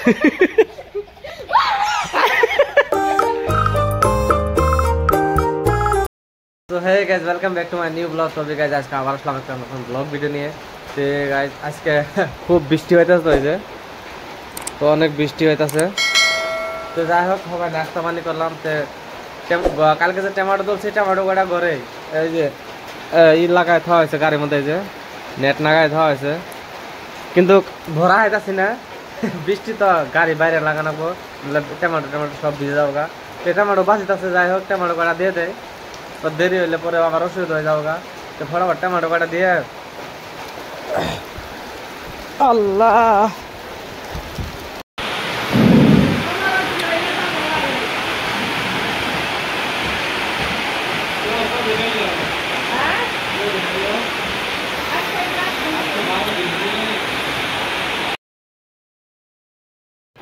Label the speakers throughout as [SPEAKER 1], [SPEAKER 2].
[SPEAKER 1] तो है guys welcome back to my new blog. तो गाइस आज का আবার আসলাম একটা নতুন ব্লগ ভিডিও নিয়ে। তো গাইস আজকে খুব বৃষ্টি হইতাছে তো এই যে তো অনেক বৃষ্টি হইতাছে। তো যাই হোক সবাই নাস্তা পানি করলাম। তো কালকে যে টমেটো তুলছি টমেটো কটা ঘরে এই যে ই লাগায় থাওয়া হয়েছে গাড়ির মধ্যে, এই যে নেট লাগায় থাওয়া হয়েছে, কিন্তু ভরা হইতাছি না। বৃষ্টি তো গাড়ি বাইরে লাগানো টমেটো টমেটো সব ভিজে যাবো গা। তো টমেটো বাঁচিতেছে, যাই হোক টমেটো কটা দিয়ে দেয়, তো দেরি হইলে পরে আবার অসুবিধা হয়ে যাবো গা। তো ফটাফট টমেটো কটা দিয়ে আল্লাহ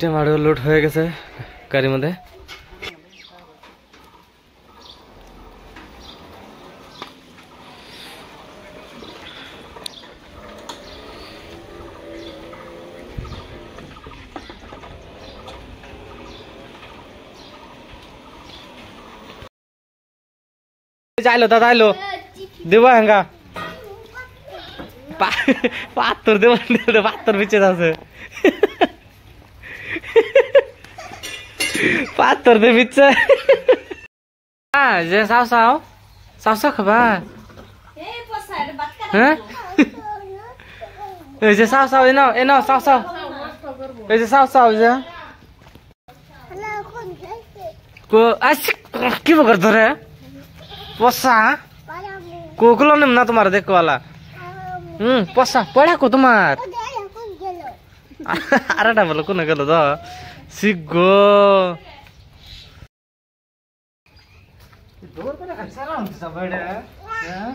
[SPEAKER 1] টমেটো লোড হয়ে গেছে গাড়ির মধ্যে। যাইলো দাদা আইলো দেব হেঙ্গা পাত্তর দেব পাত্তর বিচে আছে পাত্তর দে বিচে যে সাও সাও সাও সাও খাবা হ্যাঁ এই যে সাও সাও এনো সাও সাও এই যে সাও সাও যে কো আস কি বকর ধরে পশা কোকুলো নেম না তোমার দেখো वाला পশা পড়া কো তোমার আরেটা বলো কোন গেল তো সিগো দৌড় করে সারা হচ্ছে সবড়ে হ্যাঁ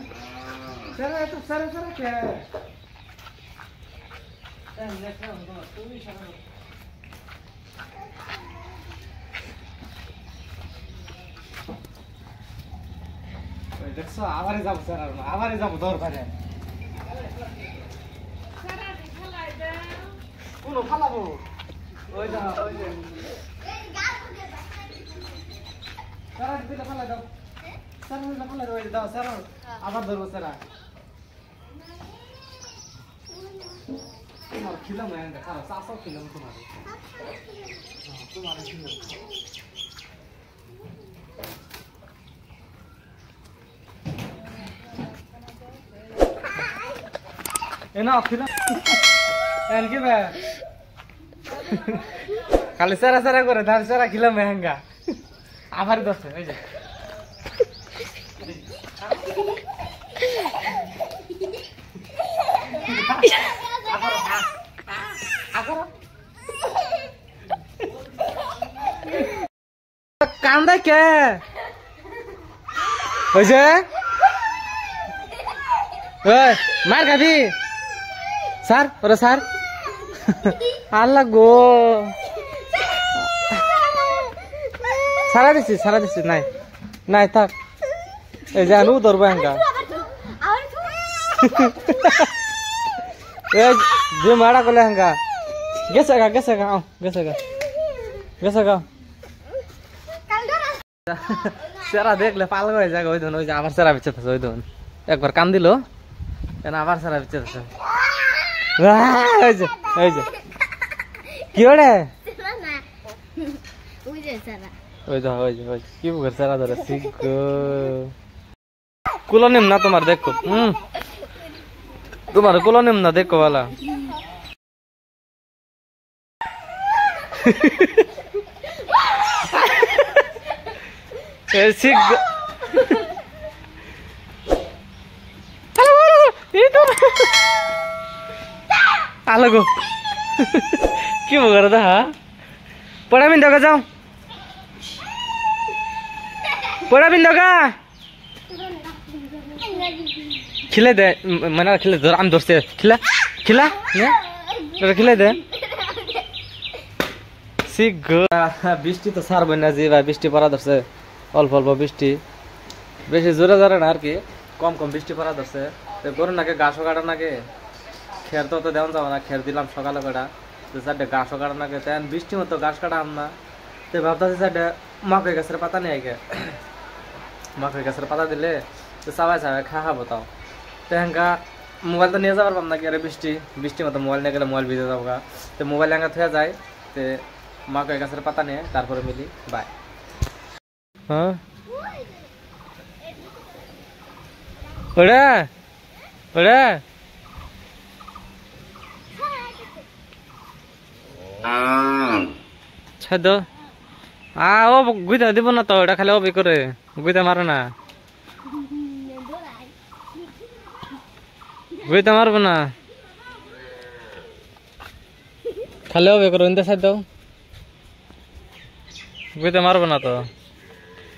[SPEAKER 1] সারা তো সারা সারা কে তুমি সারা দেখছো আবারই যাবো স্যার, আবারই যাবো দৌড় করে কোনো ফালাবো ওই যা ওই যে স্যার দিলে ফালা দাও স্যার দিলে ফালা দাও, ওই দাও স্যার আবার ধরবো স্যার। তোমার খিলাম না খাও চাষও খিলাম তোমার তোমার খিলাম এনা খিলাম এন কি বে খালি সারা সারা করে ধার সারা খিলাম মেহেঙ্গা আবার দছে ওই যে কান্দা কে ওই যে মার খাবি স্যার ওরে স্যার আল্লাহ গো সারা দিছি নাই নাই থাক এই জানু ধরবো এঙ্গা যে মারা করলে এঙ্গা গেছে গা সেরা দেখলে পাল হয়ে যাবে ওই ধরুন, ওই যে আবার সেরা বিচ্ছে থাকে ওই ধরুন একবার কান দিল আবার সেরা বিচ্ছে থাকে ওই যে কি ওরে ওই কি বুকের সেরা ধরে কুলো নিম না তোমার দেখো তোমার কুলো নিম না দেখো বালা আলগো কি বগর দা পড়া বিন দগা যাও পড়া বিন দগা খিলে দে মানে খিলে ধর আমি ধরছে খিলা খিলা খিলে দে সিগো বৃষ্টি তো ছাড়বে না জি ভাই, বৃষ্টি পড়া ধরছে অল্প অল্প বৃষ্টি, বেশি জোরে জোরে না আর কি, কম কম বৃষ্টি পড়া ধরছে। তো গরু নাকি ঘাসও কাটা নাকি খের তো দেওয়া যাবে না, খের দিলাম সকালে কটা তো সাইডে গাছও কাটা না গেছে বৃষ্টি মতো গাছ কাটা আম না তো ভাবতেছি সাইডে মাকড়ি গাছের পাতা নিয়ে আগে মাকড়ি গাছের পাতা দিলে তো সবাই সবাই খাবো তাও তো হ্যাঙ্কা মোবাইল তো নিয়ে যাবার পাম না কি আরে বৃষ্টি মতো মোবাইল নিয়ে গেলে মোবাইল ভিজে যাবো তো মোবাইল হ্যাঙ্গা থুয়ে যায় তো মাকড়ি গাছের পাতা নিয়ে তারপরে মিলি বাই হ্যাঁ ওরা ওরা ছাদ ও গুইতা দিব না তো এটা খালি অবি করে গুইতা মারে না গুইতা মারবো না খালি অবি করে ইন্দে ছাদ গুইতা মারবো না তো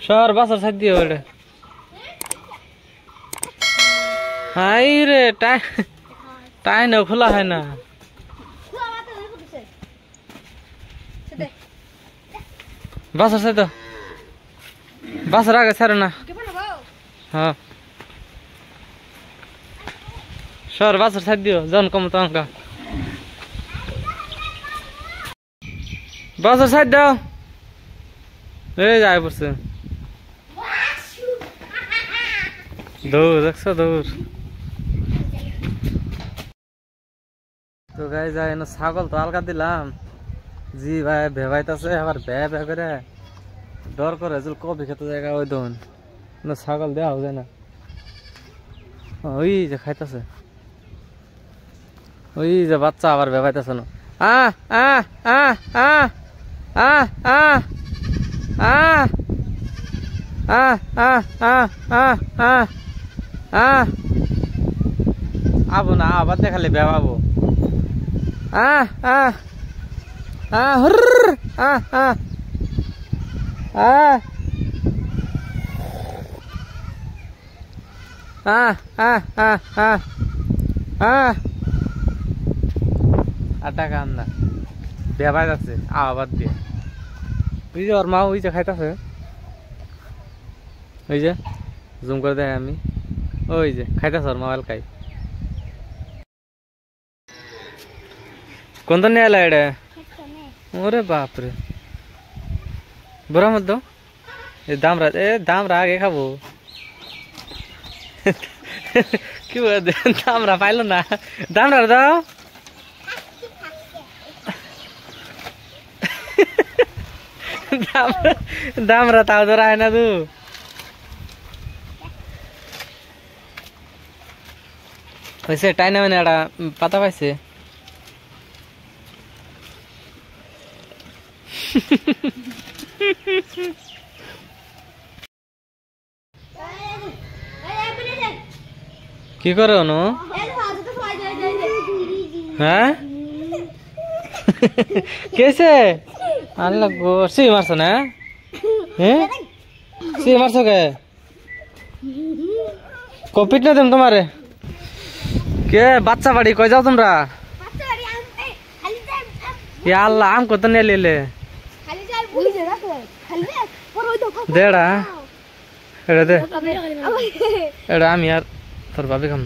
[SPEAKER 1] সর বাসার ছাদ দিও ওটা হাই রে টাই না খোলা হয় না বাসার সাথে বাসার আগে ছাড়ে না হ্যাঁ সর বাসার সাথে দিও জন কম তো অঙ্কা বাসার সাইড দাও এই যায় পড়ছে দৌড় দেখছো দৌড় তো গাই যায় না ছাগল তো আলগা দিলাম জি ভাই ভেবাইতেছে আবার ভে করে ডর করে কবি খেতে জায়গা ওই দন না ছাগল দেওয়া যায় না ওই যে খাইতেছে ওই যে বাচ্চা আবার ভেবাইতেছে না আবো না আবার দেখালে ভেবাবো আটা কাম না বেবাই যাচ্ছে আবার দিয়ে ওই যে ওর মা ওই যে খাইতেছে ওই যে জুম করে দেয় আমি ওই যে খাইতেছে ওর মোবাইল খাই কোনটা নিয়ে এলা এটা ওরে বাপরে বড় মত দামরা আগে খাবো কি বলে দামরা পাইলো না দামরা দাও দামরা তাও ধরা হয় না তু হয়েছে টাইনা মানে একটা পাতা পাইছে কি করে অনু হ্যাঁ কেসে আনলা গো সি মারছ না হ্যাঁ সি মারছ কে কপিট না দেম তোমারে কে বাচ্চা বাড়ি কই যাও তোমরা ইয়া আল্লাহ আম কত নিয়ে লিলে দেড়া এটা দে এটা আমি আর তোর ভাবি খাম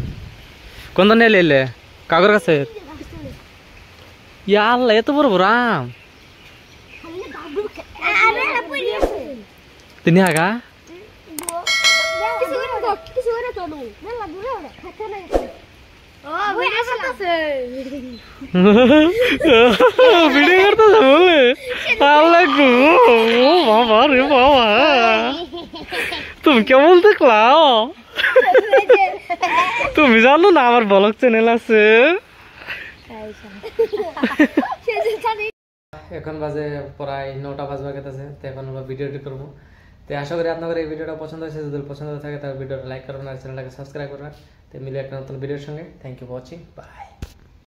[SPEAKER 1] কোন নিয়ে লিলে কাগর কাছে ইয়া আল্লাহ এত বড় বড় আম তিনি আগা ভিডিও করতেছে বলে আল্লাহ গো বাবা রে বাবা তুমি কেমন দেখলাও তুমি জানো না আমার ব্লগ চ্যানেল আছে এখন বাজে প্রায় 9টা বাজবা গেছে তো এখন আমরা ভিডিওটি করবো তো আশা করি আপনাদের এই ভিডিওটা পছন্দ হয়েছে যদি পছন্দ থাকে তাহলে ভিডিওটা লাইক করবেন আর চ্যানেলটাকে সাবস্ক্রাইব করবেন তো মিলে একটা নতুন ভিডিওর সঙ্গে thank you for watching by.